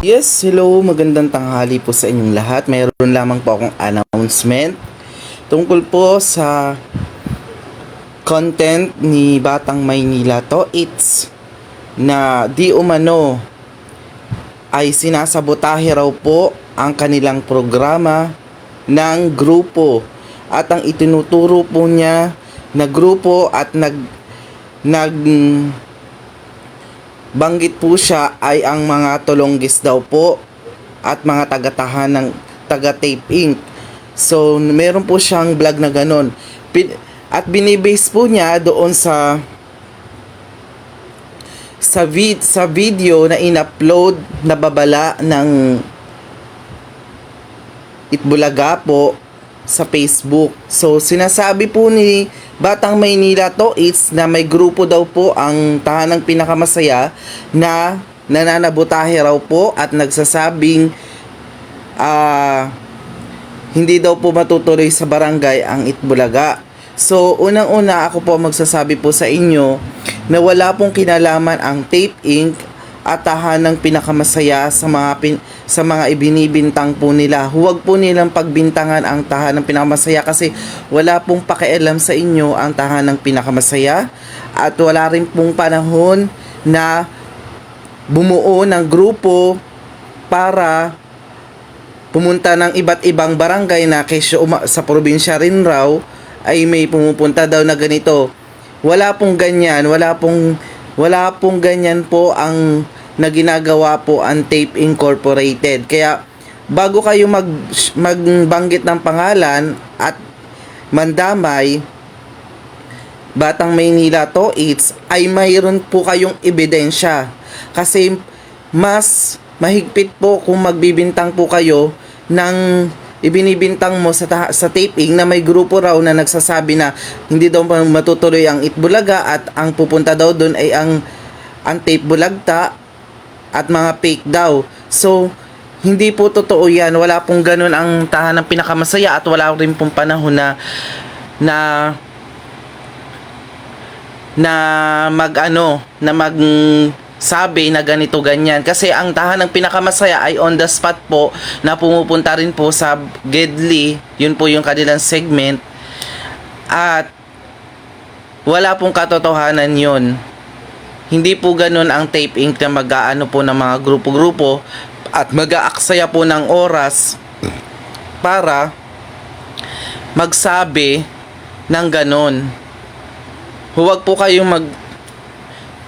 Yes, hello, magandang tanghali po sa inyong lahat. Mayroon lamang po akong announcement tungkol po sa content ni Batang Maynila to It's na di umano ay sinasabotahe raw po ang kanilang programa ng grupo at ang itinuturo po niya na grupo at nag banggit po siya ay ang mga tulonggis daw po at mga taga-tahan ng taga-Tape Inc. So, meron po siyang vlog na ganon. At binibase po niya doon sa video na in-upload na babala ng Itbulaga po sa Facebook. So, sinasabi po ni Batang Maynila to It's na may grupo daw po ang Tahanang Pinakamasaya na nananabotahe raw po at nagsasabing hindi daw po matutuloy sa barangay ang Itbulaga. So, unang-una ako po magsasabi po sa inyo na wala pong kinalaman ang Tape Inc. at Tahanang Pinakamasaya sa mga ibinibintang po nila. Huwag po nilang pagbintangan ang Tahanang Pinakamasaya kasi wala pong pakialam sa inyo ang Tahanang Pinakamasaya at wala rin pong panahon na bumuo ng grupo para pumunta ng iba't ibang barangay na kesyo sa probinsya rin raw ay may pumupunta daw na ganito. Wala pong ganyan, wala pong ganyan po ang na ginagawa po ang Tape Incorporated. Kaya bago kayo magbanggit ng pangalan at mandamay Batang Maynila to It's ay mayroon po kayong ebidensya. Kasi mas mahigpit po kung magbibintang po kayo ng ibinibintang mo sa taping na may grupo raw na nagsasabi na hindi daw matutuloy ang Itbulaga at ang pupunta daw doon ay ang Tape Bulagta at mga fake daw. So, hindi po totoo yan. Wala pong ganun ang Tahanang Pinakamasaya at wala rin pong panahon na sabi na ganito ganyan kasi ang Tahanang Pinakamasaya ay on the spot po na pumupunta rin po sa Gedli, yun po yung kanilang segment at wala pong katotohanan yun. Hindi po ganun ang Tape Inc. na mag-aano po ng mga grupo-grupo at mag-aaksaya po ng oras para magsabi ng ganun. Huwag po kayong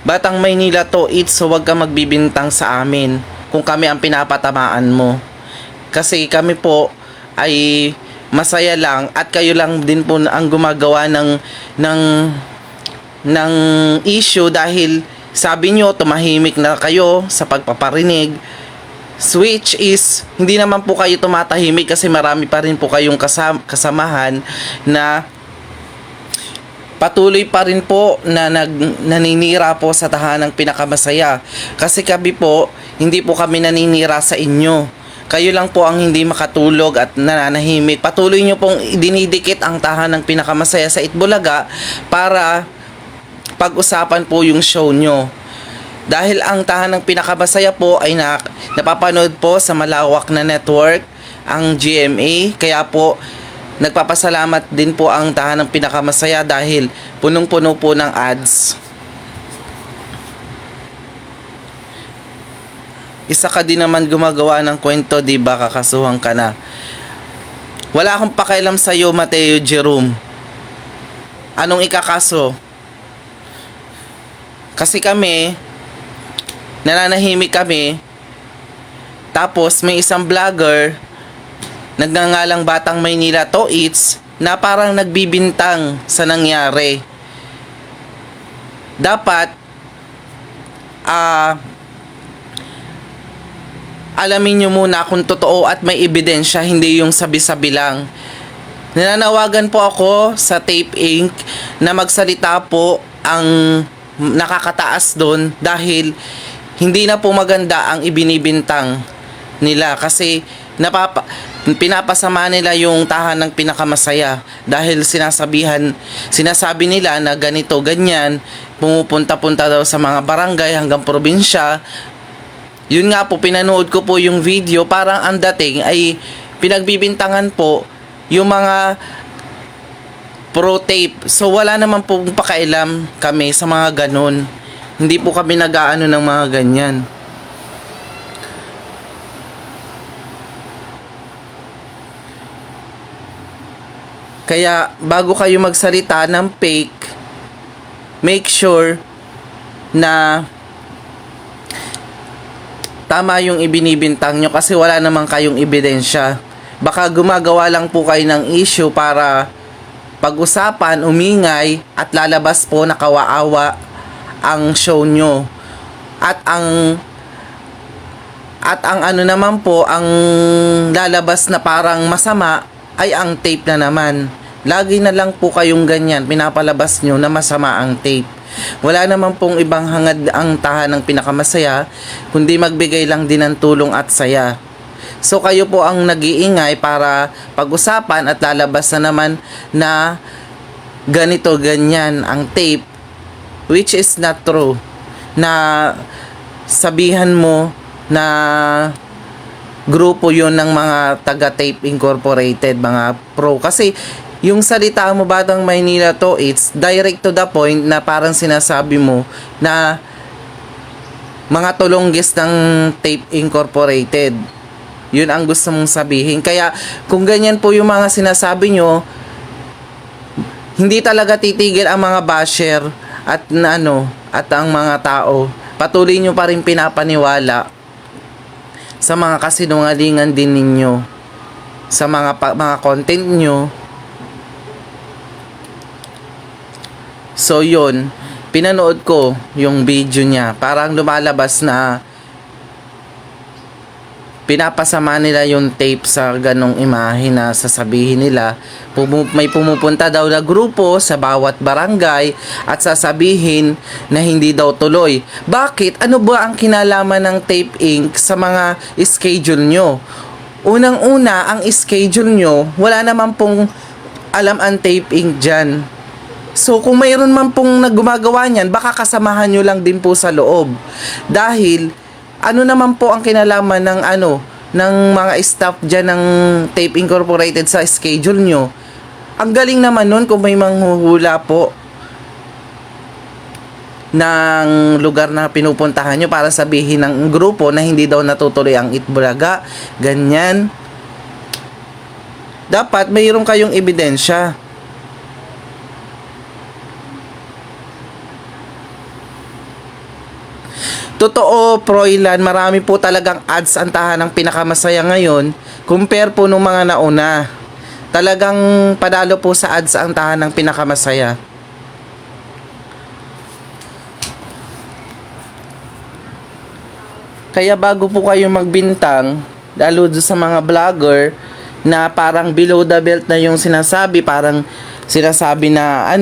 Batang Maynila to It's, huwag ka magbibintang sa amin kung kami ang pinapatamaan mo. Kasi kami po ay masaya lang at kayo lang din po ang gumagawa ng issue dahil sabi nyo tumahimik na kayo sa pagpaparinig, which is hindi naman po kayo tumatahimik kasi marami pa rin po kayong kasamahan na patuloy pa rin po na naninira po sa Tahanang Pinakamasaya. Kasi kami po, hindi po kami naninira sa inyo. Kayo lang po ang hindi makatulog at nananahimik. Patuloy nyo pong dinidikit ang Tahanang Pinakamasaya sa Itbulaga para pag-usapan po yung show nyo. Dahil ang Tahanang Pinakamasaya po ay napapanood po sa malawak na network, ang GMA. Kaya po, nagpapasalamat din po ang Tahanang Pinakamasaya dahil punong-puno po ng ads. Isa ka din naman gumagawa ng kwento, di ba kakasuhan ka na? Wala akong pakialam sa iyo, Mateo Jerome. Anong ikakaso? Kasi kami, nananahimik kami, tapos may isang vlogger, nagngangalang Batang Maynila to It's, na parang nagbibintang sa nangyari. Dapat, alamin nyo muna kung totoo at may ebidensya, hindi yung sabi-sabi lang. Nananawagan po ako sa Tape Inc. na magsalita po ang nakakataas doon dahil hindi na po maganda ang ibinibintang nila kasi pinapasama nila yung Tahanang Pinakamasaya dahil sinasabi nila na ganito ganyan, pumupunta-punta daw sa mga barangay hanggang probinsya Yun nga po, pinanood ko po yung video, parang ang dating ay pinagbibintangan po yung mga pro tape. So wala naman pong pakailam kami sa mga ganun. Hindi po kami nag-aano ng mga ganyan. Kaya bago kayo magsalita ng fake, make sure na tama yung ibinibintang nyo kasi wala naman kayong ebidensya. Baka gumagawa lang po kayo ng issue para pag-usapan, umingay, at lalabas po na kawaawa ang show nyo. At ang ano naman po, ang lalabas na parang masama ay ang tape na naman. Lagi na lang po kayong ganyan, pinapalabas nyo na masama ang tape. Wala naman pong ibang hangad ang tahanang pinakamasaya, kundi magbigay lang din ng tulong at saya. So kayo po ang nag-iingay para pag-usapan at lalabas na naman na ganito ganyan ang tape, which is not true. Na sabihan mo na grupo yon ng mga taga-Tape Incorporated, mga pro. Kasi yung salita mo, Batang Maynila to, it's direct to the point na parang sinasabi mo na mga tulonggis ng Tape Incorporated. Yun ang gusto mong sabihin. Kaya kung ganyan po yung mga sinasabi nyo, hindi talaga titigil ang mga basher at at ang mga tao. Patuloy nyo pa rin pinapaniwala sa mga kasinungalingan din ninyo, sa mga content nyo. So yun, pinanood ko yung video niya, parang lumalabas na pinapasama nila yung tape sa ganong imahe na sasabihin nila. May pumupunta daw na grupo sa bawat barangay at sasabihin na hindi daw tuloy. Bakit? Ano ba ang kinalaman ng Tape Inc. sa mga schedule nyo? Unang-una, ang schedule nyo, wala naman pong alam ang Tape Inc. dyan. So kung mayroon man pong naggumagawa niyan, baka kasamahan nyo lang din po sa loob. Dahil ano naman po ang kinalaman ng mga staff dyan ng Tape Incorporated sa schedule nyo? Ang galing naman nun kung may manghuhula po ng lugar na pinupuntahan nyo para sabihin ng grupo na hindi daw natutuloy ang Itbulaga. Ganyan. Dapat mayroon kayong ebidensya. Totoo, Proilan, marami po talagang ads ang tahanang pinakamasaya ngayon compare po nung mga nauna. Talagang padalo po sa ads ang tahanang pinakamasaya. Kaya bago po kayo magbintang, lalo sa mga vlogger na parang below the belt na yung sinasabi, parang sinasabi na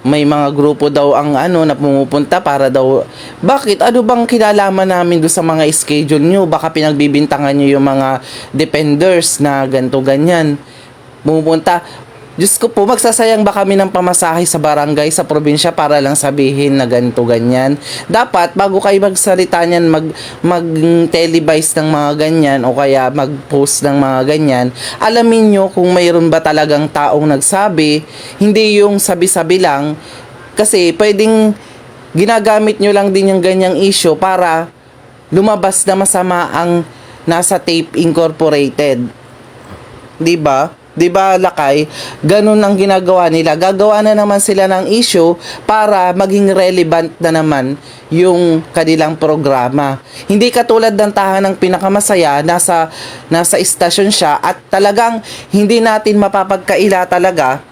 may mga grupo daw ang na pumupunta para daw. Bakit? Ano bang kinalaman namin do sa mga schedule nyo? Baka pinagbibintangan nyo yung mga defenders na ganto ganyan. Pumupunta. Diyos ko po, magsasayang ba kami ng pamasahe sa barangay, sa probinsya para lang sabihin na ganito ganyan? Dapat bago kayo magsalita niyan, mag-televise ng mga ganyan o kaya mag-post ng mga ganyan, alamin nyo kung mayroon ba talagang taong nagsabi, hindi yung sabi-sabi lang, kasi pwedeng ginagamit nyo lang din yung ganyang issue para lumabas na masama ang nasa Tape Incorporated. 'Di ba? 'Di ba, Lakay? Ganun ang ginagawa nila. Gagawa na naman sila ng issue para maging relevant na naman yung kanilang programa. Hindi katulad ng tahanang pinakamasaya, nasa istasyon siya at talagang hindi natin mapapagkaila talaga.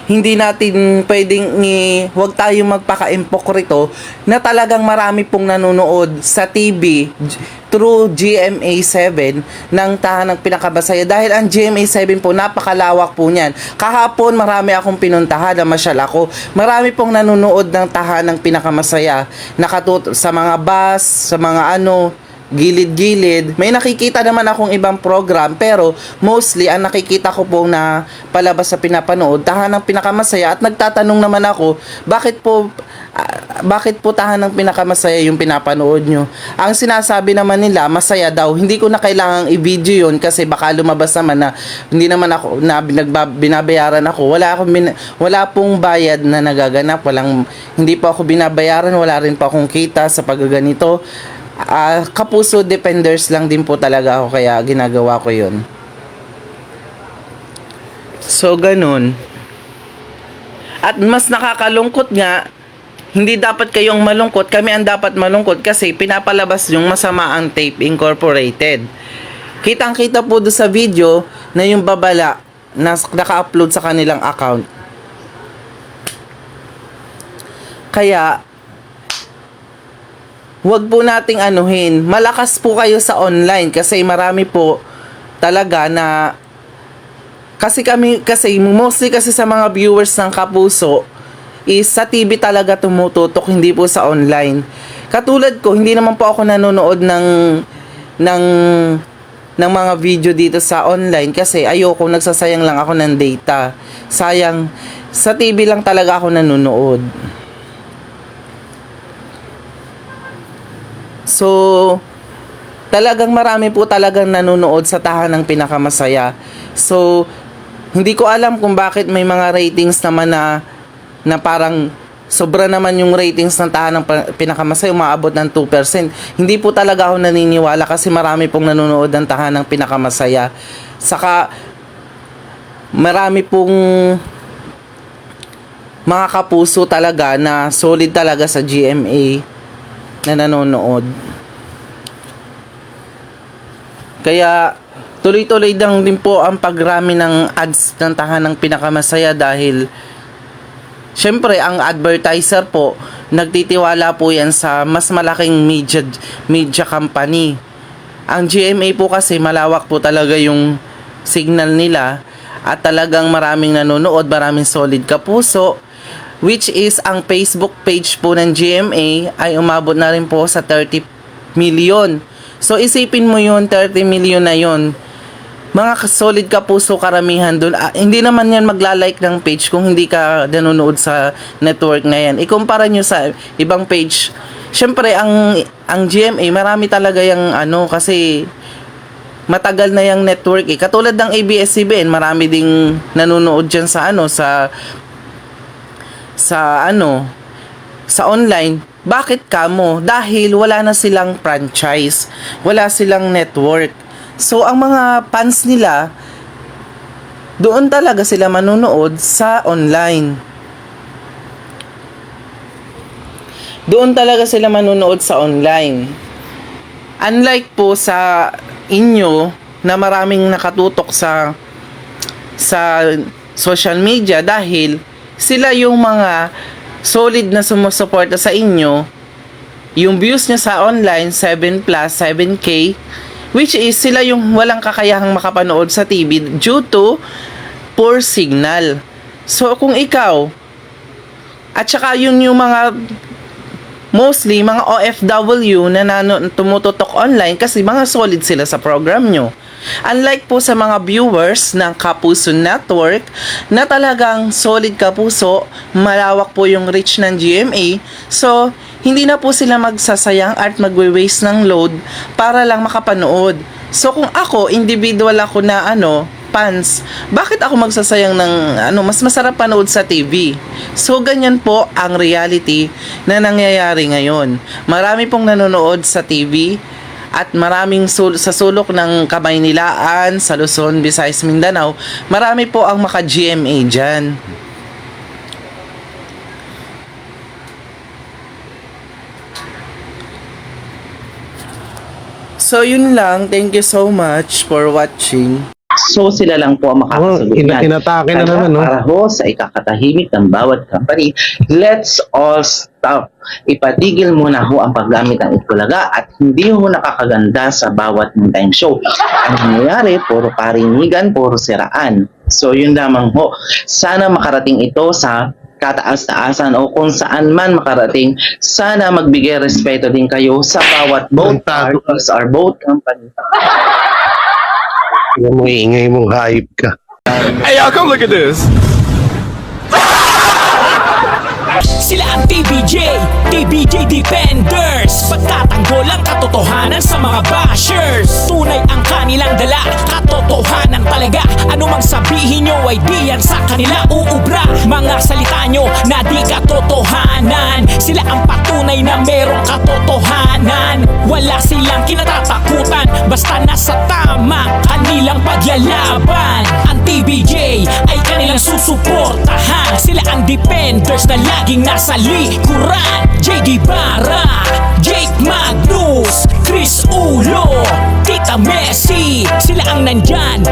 Hindi natin pwedeng huwag tayong magpaka-impokrito na talagang marami pong nanonood sa TV through GMA7 ng tahanang pinakabasaya. Dahil ang GMA7 po, napakalawak po niyan. Kahapon, marami akong pinuntahan, namasyal ako. Marami pong nanonood ng tahanang pinakamasaya. Sa mga bus, sa mga gilid-gilid. May nakikita naman akong ibang program, pero mostly ang nakikita ko po na palabas sa pinapanood, Tahanang Pinakamasaya, at nagtatanong naman ako, bakit po Tahanang Pinakamasaya yung pinapanood nyo? Ang sinasabi naman nila, masaya daw. Hindi ko na kailangang i-video yun kasi baka lumabas naman na hindi naman ako na binabayaran ako. Wala pong bayad na nagaganap. Hindi pa ako binabayaran, wala rin pa akong kita sa paggaganito. Kapuso defenders lang din po talaga ako, kaya ginagawa ko yun. So, ganun. At mas nakakalungkot nga, hindi dapat kayong malungkot, kami ang dapat malungkot kasi pinapalabas yung masama ang Tape Incorporated. Kitang-kita po doon sa video na yung babala na naka-upload sa kanilang account. Kaya, wag po nating anuhin. Malakas po kayo sa online kasi marami po talaga na kasi mostly kasi sa mga viewers ng Kapuso is sa TV talaga tumututok, hindi po sa online. Katulad ko, hindi naman po ako nanonood ng mga video dito sa online kasi ayoko, nagsasayang lang ako ng data. Sayang, sa TV lang talaga ako nanonood. So, talagang marami po talagang nanonood sa Tahanang Pinakamasaya. So, hindi ko alam kung bakit may mga ratings naman na parang sobra naman yung ratings ng Tahanang Pinakamasaya, umaabot ng 2%. Hindi po talaga ako naniniwala kasi marami pong nanonood ng Tahanang Pinakamasaya. Saka, marami pong mga kapuso talaga na solid talaga sa GMA na nanonood. Kaya tuloy-tuloy lang din po ang pagrami ng ads ng Tahanang Pinakamasaya dahil syempre ang advertiser po nagtitiwala po yan sa mas malaking media company. Ang GMA po kasi malawak po talaga yung signal nila at talagang maraming nanonood, maraming solid kapuso, which is ang Facebook page po ng GMA ay umabot na rin po sa 30 million. So isipin mo yun, 30 million na yun. Mga solid kapuso karamihan doon. Hindi naman yan magla-like ng page kung hindi ka nanonood sa network na yan. Ikumpara nyo sa ibang page. Siyempre, ang GMA, marami talaga yung kasi matagal na yung network eh. Katulad ng ABS-CBN, marami ding nanonood dyan sa online. Bakit kamo? Dahil wala na silang franchise, wala silang network. So ang mga fans nila doon talaga sila manonood sa online. Doon talaga sila manonood sa online. Unlike po sa inyo na maraming nakatutok sa social media dahil sila yung mga solid na sumusuporta sa inyo. Yung views nyo sa online, 7 plus, 7K, which is sila yung walang kakayahang makapanood sa TV due to poor signal. So, kung ikaw, at saka yun yung mga mostly mga OFW na tumututok online kasi mga solid sila sa program nyo. Unlike po sa mga viewers ng Kapuso Network na talagang solid kapuso, malawak po yung reach ng GMA, so hindi na po sila magsasayang at magwe-waste ng load para lang makapanood. So kung ako, individual ako na fans, bakit ako magsasayang ng mas masarap panood sa TV? So ganyan po ang reality na nangyayari ngayon. Marami pong nanonood sa TV at maraming sa sulok ng Kamaynilaan, sa Luzon, Visayas, Mindanao, marami po ang maka-GMA dyan. So yun lang, thank you so much for watching. So sila lang po ang makakasagot yan. Inatake na Kaya naman, no? para ho sa ikakatahimik ng bawat company, let's all stop. Ipatigil muna ho ang paggamit ng Itbulaga at hindi ho nakakaganda sa bawat time show. Ang nangyayari, puro parinigan, puro siraan. So yun lamang ho. Sana makarating ito sa kataas-taasan o kung saan man makarating, sana magbigay respeto din kayo sa bawat both parties or both companies. Yung mga ingay mong hayop ka. Hey, y'all, come look at this. Sila ang TBJ Defenders. Pagtatanggol ang katotohanan sa mga bashers. Tunay ang kanilang dala, katotohanan talaga. Ano mang sabihin nyo ay di yan sa kanila uubra. Mga salita nyo na di katotohanan. Sila ang patunay na merong katotohanan. Wala silang kinatatakutan, basta nasa tama kanilang paglalaban. Ang TBJ ay kanilang susuportahan. Sila ang defenders na laging nasa likuran. JD Barra, Jake Magnus, Chris Ulo, Tita Messi. Sila ang nandyan